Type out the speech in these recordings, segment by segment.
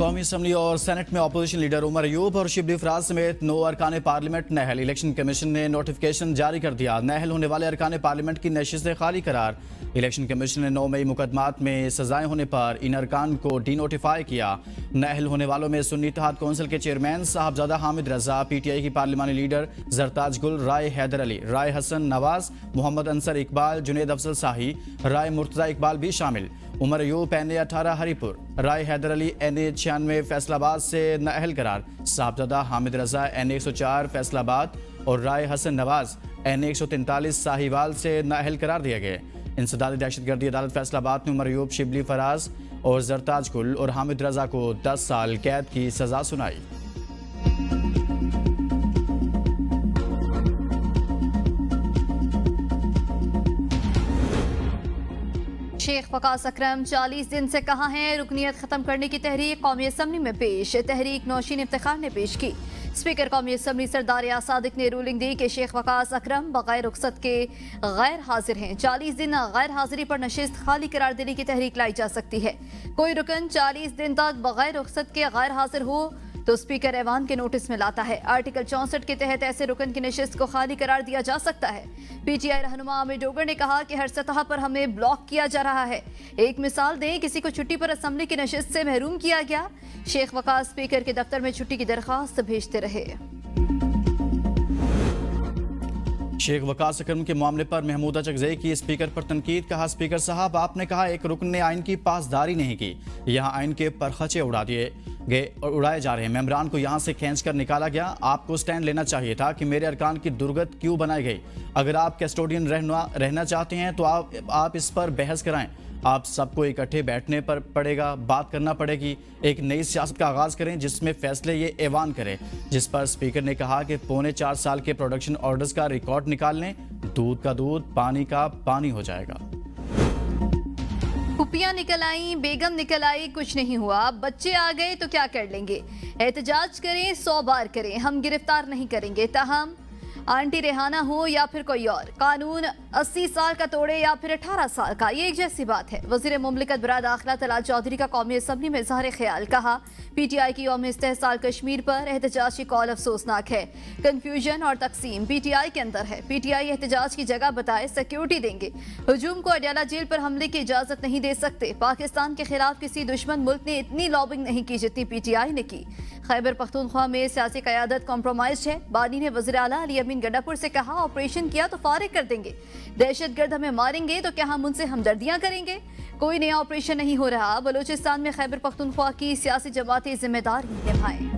कौमी असम्बली और सेनेट में अपोजिशन लीडर उमर अयूब और शिबली फराज समेत 9 अरकान पार्लियामेंट नहल। इलेक्शन कमीशन ने नोटिफिकेशन जारी कर दिया, नहल होने वाले अरकान पार्लियामेंट की नशिस्तें खाली करार। इलेक्शन कमीशन ने 9 मई मुकदमात में सजाएं होने पर इन अरकान को डी नोटिफाई किया। नहल होने वालों में सुन्नी इत्तेहाद कौंसिल के चेयरमैन साहबजादा हामिद रजा, PTI की पार्लिमानी लीडर जरताज गुल, राय हैदर अली, राय हसन नवाज, मोहम्मद अंसर इकबाल, जुनेद अफजल शाही, राय मुर्तजा इकबाल भी शामिल। उमर अयूब NA 18 हरीपुर, राय हैदर अली NA 96 फैसलाबाद से नाअहल करार। साहबजादा हामिद रजा NA 104 फैसलाबाद और राय हसन नवाज NA 143 साहिवाल से नाअहल करार दिए गए। इंसदादी दहशतगर्दी अदालत फैसलाबाद ने उमर अयूब, शिबली फराज और जरताज गुल और हामिद रजा को 10 साल कैद की सजा सुनाई। शेख वकास अकरम 40 दिन से कहाँ हैं। रुकनियत खत्म करने की तहरीक कौमी असम्बली में पेश। तहरीक नौशीन इफ्तिखार ने पेश की। स्पीकर कौमी असम्बली सरदार सादिक ने रूलिंग दी कि शेख वकास अकरम बगैर रुखसत के गैर हाजिर हैं। 40 दिन गैर हाजिरी पर नशिस्त खाली करार देने की तहरीक लाई जा सकती है। कोई रुकन 40 दिन तक बगैर रुखसत के गैर हाजिर हो तो स्पीकर ऐवान के नोटिस में लाता है। आर्टिकल 64 के तहत ऐसे रुकन की नशिस्त को खाली करार दिया जा सकता है। PTI रहनुमा आमिर डोगर ने कहा कि हर सतह पर हमें ब्लॉक किया जा रहा है। एक मिसाल दें, किसी को छुट्टी पर असम्बली की नशिस्त से महरूम किया गया। शेख वकास स्पीकर के दफ्तर में छुट्टी की दरख्वास्त भेजते रहे। शेख वकास अकरम के मामले पर महमूदा चकजई की स्पीकर पर तनकीद। कहा, स्पीकर साहब आपने कहा एक रुकन ने आइन की पासदारी नहीं की, यहाँ आइन के परखचे उड़ाए जा रहे हैं। मेंबरान को यहाँ से खींच कर निकाला गया। आपको स्टैंड लेना चाहिए था कि मेरे अरकान की दुर्गत क्यों बनाई गई। अगर आप कैस्टोडियन रहना चाहते हैं तो आप इस पर बहस कराएं। आप सबको इकट्ठे बैठने पर पड़ेगा, बात करना पड़ेगी। एक नई सियासत का आगाज़ करें जिसमें फैसले ये ऐवान करे। जिस पर स्पीकर ने कहा कि 4.25 साल के प्रोडक्शन ऑर्डर्स का रिकॉर्ड निकाल लें, दूध का दूध, पानी का पानी हो जाएगा। कुपियां निकल आई, बेगम निकल आई, कुछ नहीं हुआ। बच्चे आ गए तो क्या कर लेंगे। एहतजाज करें 100 बार करें, हम गिरफ्तार नहीं करेंगे। ताहम आंटी रेहाना हो या फिर कोई और, कानून 80 साल का तोड़े या फिर 18 साल का, ये एक जैसी बात है। वज़ीर मुमलिकत बराए दाखिला तलाल चौधरी का कौमी असम्बली में इज़हार ख्याल। कहा, PTI की यौम इस्तेहसाल कश्मीर पर एहतजाज की कॉल अफसोसनाक है। कन्फ्यूजन और तकसीम PTI के अंदर है। PTI एहतजाज की जगह बताए सिक्योरिटी देंगे। हुजूम को अडयाला जेल पर हमले की इजाजत नहीं दे सकते। पाकिस्तान के खिलाफ किसी दुश्मन मुल्क ने इतनी लॉबिंग नहीं की जितनी PTI ने की। खैबर पख्तूनख्वा में सियासी क़यादत कॉम्प्रोमाइज है। बानी ने वज़ीर आला अली अमीन गंडापुर से कहा, ऑपरेशन किया तो फारिग कर देंगे। दहशतगर्द हमें मारेंगे तो क्या हम उनसे हमदर्दियां करेंगे। कोई नया ऑपरेशन नहीं हो रहा। बलूचिस्तान में खैबर पख्तूनख्वा की सियासी जमातें जिम्मेदार निभाएं।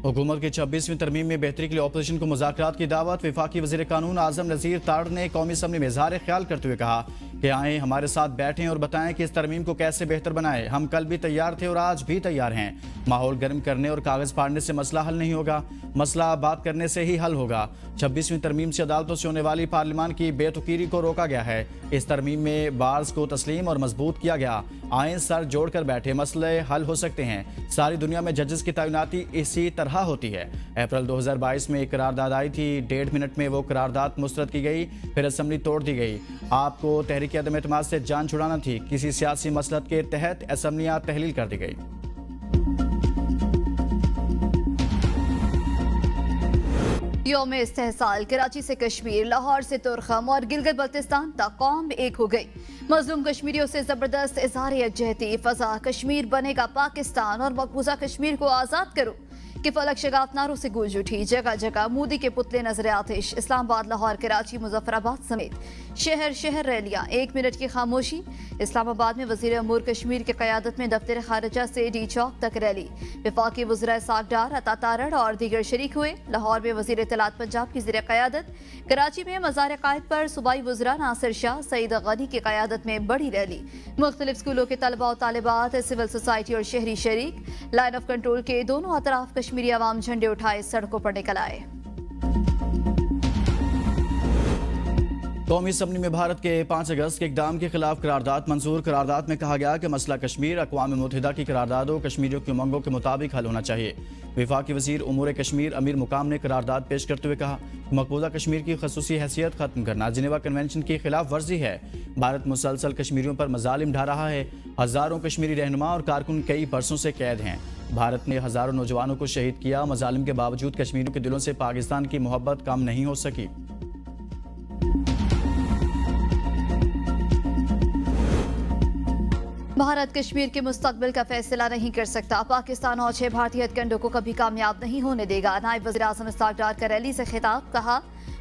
हुकूमत की 26वीं तरमीम में बेहतरी के लिए अपोजिशन को मुज़ाकरात की दावत। वफाकी वज़ीर कानून आज़म नज़ीर ताड़ ने कौमी असम्बली में इज़हार ख्याल करते हुए कहा कि आएँ हमारे साथ बैठें और बताएं कि इस तरमीम को कैसे बेहतर बनाएं। हम कल भी तैयार थे और आज भी तैयार हैं। माहौल गर्म करने और कागज़ फाड़ने से मसला हल नहीं होगा, मसला बात करने से ही हल होगा। 26वीं तरमीम से अदालतों से होने वाली पार्लियामान की बेतुकीरी को रोका गया है। इस तरमीम में बार्स को तस्लीम और मजबूत किया गया। आएँ सर जोड़ कर बैठे, मसले हल हो सकते हैं। सारी दुनिया में जजेस की तैनाती इसी तरह होती है। अप्रैल 2022 में एक करारदाद आई थी, 1.5 मिनट में वो करारदाद मुस्तरद की गई, फिर असम्बली तोड़ दी गई। आपको तहरीक अदम एतमाद से जान छुड़ाना थी। किसी सियासी मसलहत के तहत असम्बलियाँ तहलील कर दी गई। यौम इस्तेहसाल कराची से कश्मीर, लाहौर से तुर्खम और गिलगित बल्तिस्तान तक कौम एक हो गई। मजलूम कश्मीरियों से जबरदस्त इज़हार यकजहती। फजा कश्मीर बनेगा पाकिस्तान और मकबूजा कश्मीर को आज़ाद करो कि फलक शगाफ नारों से गूंज उठी। जगह जगह मोदी के पुतले नजर आतिश। इस्लामाबाद, लाहौर, कराची, मुजफ्फराबाद समेत शहर शहर रैलियां। 1 मिनट की खामोशी। इस्लामाबाद में वजीर अमूर कश्मीर की क़यादत में दफ्तर खारिजा से डी चौक तक रैली। वफाकी वज़ीर सागडार, अता तारड़ और दीगर शरीक हुए। लाहौर में वजीर इत्तलात पंजाब की ज़ेर क़यादत। कराची में मज़ार क़ायद पर सूबाई वज़रा नासिर शाह, सईद गनी की क़यादत में बड़ी रैली। मुख्तलिफ स्कूलों के तलबा और तालिबात, सिविल सोसाइटी और शहरी शरीक। लाइन ऑफ कंट्रोल के दोनों अतराफ कश्मीरी अवाम झंडे उठाए सड़कों पर निकल आए। कौमी असम्बली में भारत के 5 अगस्त के इक़दाम के खिलाफ करारदाद मंजूर। करारदाद में कहा गया कि मसला कश्मीर अक़वाम मुत्तहिदा की करारदादों कश्मीरियों की उमंगों के मुताबिक हल होना चाहिए। वफाकी वज़ीर उमूर कश्मीर अमीर मुकाम ने करारदाद पेश करते हुए कहा, मकबूजा कश्मीर की खसूसी हैसियत खत्म करना जिनेवा कन्वेंशन की खिलाफ वर्जी है। भारत मुसलसल कश्मीरियों पर मजालिम ढा रहा है। हज़ारों कश्मीरी रहनुमा और कारकुन कई बरसों से कैद हैं। بھارت نے ہزاروں نوجوانوں کو شہید کیا، مظالم کے باوجود کشمیریوں کے دلوں سے پاکستان کی محبت کم نہیں ہو سکی۔ بھارت کشمیر کے مستقبل کا فیصلہ نہیں کر سکتا، پاکستان اور 6 بھارتی ہتھ کنڈوں کو کبھی کامیاب نہیں ہونے دے گا۔ نائب وزیر اعظم اسحاق ڈار کا ریلی سے خطاب، کہا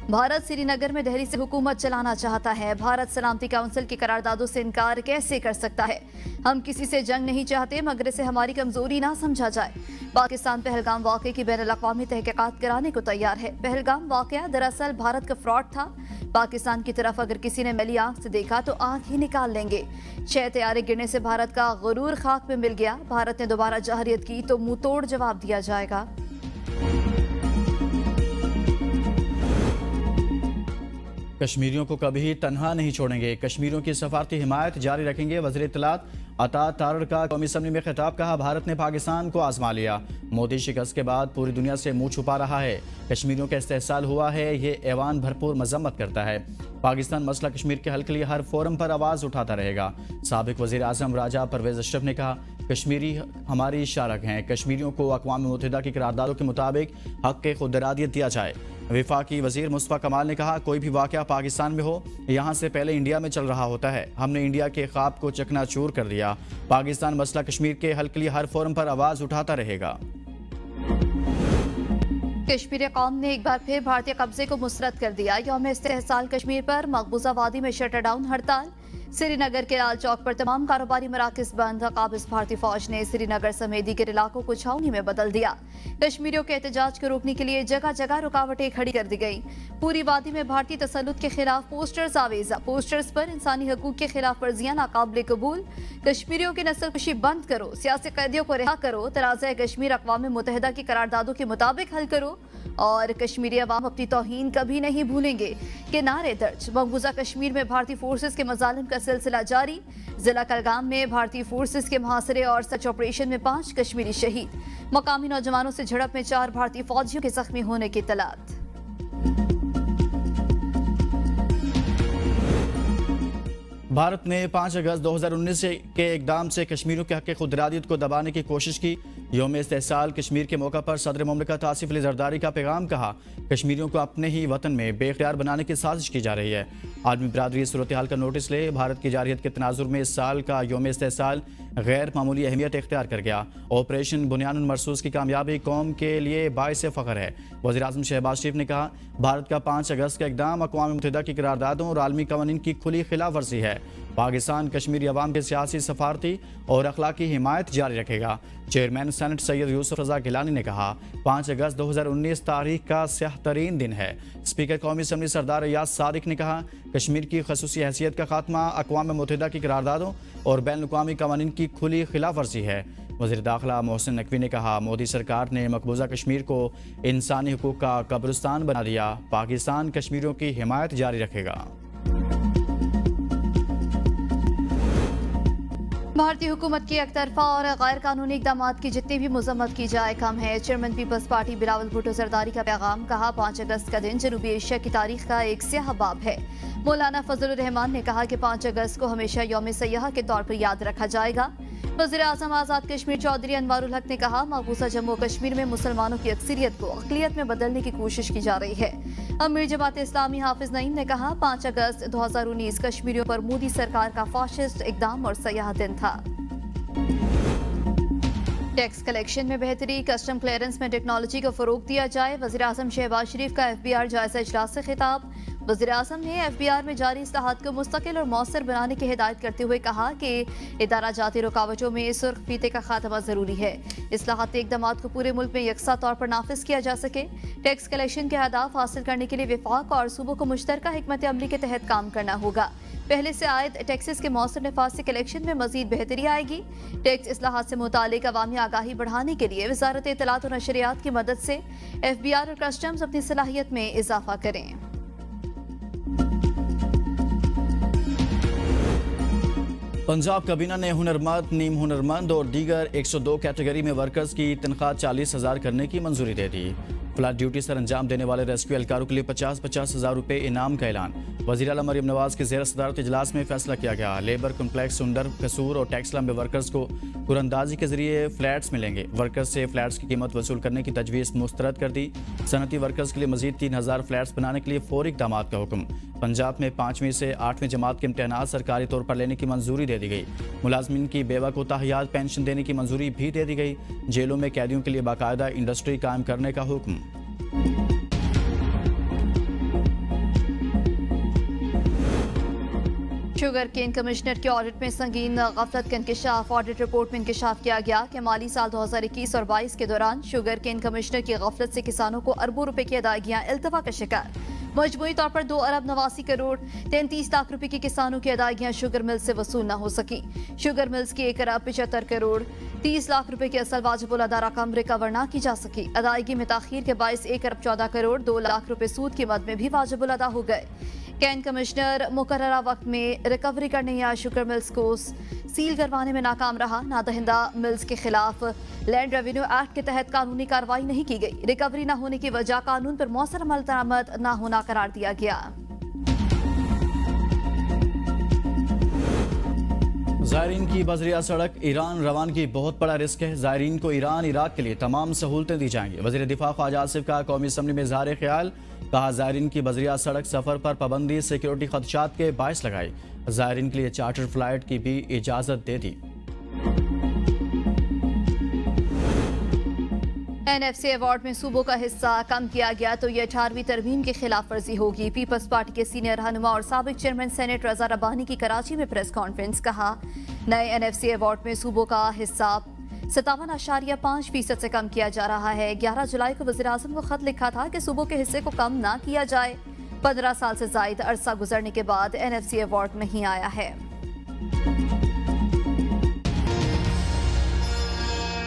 بھارت سری نگر میں دہلی سے حکومت چلانا چاہتا ہے، بھارت سلامتی کونسل کی قراردادوں سے انکار کیسے کر سکتا ہے؟ ہم کسی سے جنگ نہیں چاہتے مگر اسے ہماری کمزوری نہ سمجھا جائے۔ پاکستان پہلگام واقعے کی بین الاقوامی تحقیقات کرانے کو تیار ہے۔ پہلگام واقعہ دراصل بھارت کا فراڈ تھا، پاکستان کی طرف اگر کسی نے میلی آنکھ سے دیکھا تو آنکھ ہی نکال لیں گے۔ 6 طیارے گرنے سے بھارت کا غرور خاک میں مل گیا، بھارت نے دوبارہ جارحیت کی تو منہ توڑ جواب دیا جائے گا۔ کشمیریوں کو کبھی تنہا نہیں چھوڑیں گے، کشمیریوں کی سفارتی حمایت جاری رکھیں گے۔ وزیر اطلاعات عطا تارڑ کا قومی اسمبلی میں خطاب، کہا بھارت نے پاکستان کو آزما لیا، مودی شکست کے بعد پوری دنیا سے منہ چھپا رہا ہے، کشمیریوں کا استحصال ہوا ہے، یہ ایوان بھرپور مذمت کرتا ہے، پاکستان مسئلہ کشمیر کے حل کے لیے ہر فورم پر آواز اٹھاتا رہے گا۔ سابق وزیر اعظم راجہ پرویز اشرف نے کہا کشمیری ہماری شارک ہیں، کشمیریوں کو اقوام متحدہ کی قراردادوں کے مطابق حق خود ارادیت دیا جائے۔ وفاقی وزیر مصطفیٰ کمال نے کہا کوئی بھی واقعہ پاکستان میں ہو یہاں سے پہلے انڈیا میں چل رہا ہوتا ہے، ہم نے انڈیا کے خواب کو چکنا چور کر دیا، پاکستان مسئلہ کشمیر کے حل کے لیے ہر فورم پر آواز اٹھاتا رہے گا۔ کشمیر قوم نے ایک بار پھر بھارتی قبضے کو مسترد کر دیا، یوم استحصال کشمیر پر مقبوضہ وادی میں شٹر ڈاؤن ہڑتال، سری نگر کے لال چوک پر تمام کاروباری مراکز بند، قابض بھارتی فوج نے سری نگر سمیت دیگر علاقوں کو چھاؤنی میں بدل دیا، کشمیریوں کے احتجاج کو روکنے کے لیے جگہ جگہ رکاوٹیں کھڑی کر دی گئیں، پوری وادی میں بھارتی تسلط کے خلاف پوسٹرز آویزاں، پوسٹرز پر انسانی حقوق کے خلاف ورزیاں ناقابل قبول، کشمیریوں کی نسل کشی بند کرو، سیاسی قیدیوں کو رہا کرو، تنازع کشمیر اقوام متحدہ کی قراردادوں کے مطابق حل کرو اور کشمیری عوام اپنی توہین کبھی نہیں بھولیں گے کہ نعرے درج۔ مقبوضہ کشمیر میں بھارتی فورسز کے مظالم کا سلسلہ جاری، ضلع کلگام میں بھارتی فورسز کے محاصرے اور سرچ آپریشن میں 5 کشمیری شہید، مقامی نوجوانوں سے جھڑپ میں 4 بھارتی فوجیوں کے زخمی ہونے کی اطلاعات۔ بھارت نے 5 اگست 2019 کے اقدام سے کشمیریوں کے حق خود ارادیت کو دبانے کی کوشش کی، یوم استحصال کشمیر کے موقع پر صدر مملکت آصف علی زرداری کا پیغام، کہا کشمیریوں کو اپنے ہی وطن میں بے اختیار بنانے کی سازش کی جا رہی ہے، عالمی برادری صورتحال کا نوٹس لے، بھارت کی جارحیت کے تناظر میں اس سال کا یوم استحصال غیر معمولی اہمیت اختیار کر گیا، آپریشن بنیان المرصوص کی کامیابی قوم کے لیے باعث فخر ہے۔ وزیر اعظم شہباز شریف نے کہا بھارت کا 5 اگست کا اقدام اقوام متحدہ کی قراردادوں اور عالمی قوانین کی کھلی خلاف ورزی ہے، پاکستان کشمیری عوام کے سیاسی، سفارتی اور اخلاقی حمایت جاری رکھے گا۔ چیئرمین سینٹ سید یوسف رضا گیلانی نے کہا 5 اگست 2019 تاریخ کا سیاہ ترین دن ہے۔ اسپیکر قومی اسمبلی سردار ریاض صادق نے کہا کشمیر کی خصوصی حیثیت کا خاتمہ اقوام متحدہ کی قراردادوں اور بین الاقوامی قوانین کی کھلی خلاف ورزی ہے۔ وزیر داخلہ محسن نقوی نے کہا مودی سرکار نے مقبوضہ کشمیر کو انسانی حقوق کا قبرستان بنا دیا، پاکستان کشمیریوں کی حمایت جاری رکھے گا۔ بھارتی حکومت کی یک طرفہ اور غیر قانونی اقدامات کی جتنی بھی مذمت کی جائے کم ہے۔ چیئرمین پیپلز پارٹی بلاول بھٹو زرداری کا پیغام، کہا 5 اگست کا دن جنوبی ایشیا کی تاریخ کا ایک سیاہ باب ہے۔ مولانا فضل الرحمان نے کہا کہ 5 اگست کو ہمیشہ یوم سیاح کے طور پر یاد رکھا جائے گا۔ وزیر اعظم آزاد کشمیر چودھری انوار الحق نے کہا مقبوضہ جموں کشمیر میں مسلمانوں کی اکثریت کو اقلیت میں بدلنے کی کوشش کی جا رہی ہے۔ امیر جماعت اسلامی حافظ نعیم نے کہا 5 اگست 2019 کشمیریوں پر مودی سرکار کا فاشسٹ اقدام اور سیاہ دن تھا۔ ٹیکس کلیکشن میں بہتری، کسٹم کلیئرنس میں ٹیکنالوجی کو فروغ دیا جائے، وزیر اعظم شہباز شریف کا FBR جائزہ اجلاس سے خطاب۔ وزیر اعظم نے FBR میں جاری اصلاحات کو مستقل اور مؤثر بنانے کی ہدایت کرتے ہوئے کہا کہ ادارہ جاتی رکاوٹوں میں سرخ فیتے کا خاتمہ ضروری ہے، اصلاحاتی اقدامات کو پورے ملک میں یکساں طور پر نافذ کیا جا سکے، ٹیکس کلیکشن کے اہداف حاصل کرنے کے لیے وفاق اور صوبوں کو مشترکہ حکمت عملی کے تحت کام کرنا ہوگا، پہلے سے عائد ٹیکسز کے مؤثر نفاذ سے کلیکشن میں مزید بہتری آئے گی، ٹیکس اصلاحات سے متعلق عوامی آگاہی بڑھانے کے لیے وزارت اطلاعات و نشریات کی مدد سے FBR اور کسٹمز اپنی صلاحیت میں اضافہ کریں۔ پنجاب کابینہ نے ہنرمند، نیم ہنرمند اور دیگر 102 کیٹیگری میں ورکرز کی تنخواہ 40,000 کرنے کی منظوری دے دی۔ فلڈ ڈیوٹی سر انجام دینے والے ریسکیو اہلکاروں کے لیے 50,000 روپے انعام کا اعلان۔ वज़ीर आला मरीम नवाज के ज़ेर सदारत इजलास में फैसला किया गया। लेबर कम्प्लेक्स सुंदर, कसूर और टेक्सला में वर्कर्स को कुरंदाजी के जरिए फ्लैट्स मिलेंगे। वर्कर्स से फ्लैट्स की कीमत वसूल करने की तजवीज़ मुस्तरद कर दी। सनती वर्कर्स के लिए मजीद 3000 फ्लैट्स बनाने के लिए फौरी इक़दाम का हुक्म। पंजाब में 5वीं से 8वीं जमात के इम्तहानात सरकारी तौर पर लेने की मंजूरी दे दी गई। मुलाजमिन की बेवा को ताहियात पेंशन देने की मंजूरी भी दे दी गई। जेलों में कैदियों के लिए बाकायदा इंडस्ट्री कायम करने का हुक्म। शुगर केन कमिश्नर के ऑडिट में संगीन गफलत का इंकशाफ। ऑडिट रिपोर्ट में इंकशाफ किया गया कि माली साल 2021 और 22 के दौरान शुगर केन कमिश्नर की गफलत से किसानों को अरबों रुपए की अदायगियां इल्तवा का शिकार। मजमूई तौर पर 2 अरब 89 करोड़ 33 लाख रुपए की किसानों की अदायगियां शुगर मिल्स से वसूल न हो सकी। शुगर मिल्स की 1 अरब 75 करोड़ 30 लाख रुपए की असल वाजिबुल अदा रकम रिकवर न की जा सकी। अदायगी में ताखीर के बायस 1 अरब 14 करोड़ 2 लाख रुपए सूद की मद में भी वाजिबुल अदा हो गए। कैन कमिश्नर मुकर्ररा वक्त में रिकवरी करने या शुगर मिल्स को सील करवाने में नाकाम रहा। नादहिंदा मिल्स के खिलाफ लैंड रेवेन्यू एक्ट के तहत कानूनी कार्रवाई नहीं की गई। रिकवरी न होने की वजह कानून पर मौसर अमल दरामद न होना करार दिया गया। ज़ायरीन की बजरिया सड़क ईरान रवानगी बहुत बड़ा रिस्क है। ज़ायरीन को ईरान इराक के लिए तमाम सहूलतें दी जाएंगी। वज़ीर दिफा ख्वाजा आसिफ का कौमी असम्बली में इज़हार ख्याल। कहा, ज़ायरीन की बजरिया सड़क सफ़र पर पाबंदी सिक्योरिटी खदशात के बायस लगाई। ज़ायरीन के लिए चार्टर फ्लाइट की भी इजाज़त दे दी। NFC अवार्ड में सूबों का हिस्सा कम किया गया तो ये 18वीं तरमीम की खिलाफ वर्जी होगी। पीपल्स पार्टी के सीनियर रहनुमा और साबिक चेयरमैन सेनेट रजा रब्बानी की कराची में प्रेस कॉन्फ्रेंस। कहा, नए NFC अवार्ड में सूबों का हिस्सा 57.5% से कम किया जा रहा है। 11 जुलाई को वज़ीर आज़म को खत लिखा था कि सूबों के हिस्से को कम ना किया जाए। 15 साल से ज़ायद अरसा गुजरने के बाद NFC अवार्ड नहीं आया है।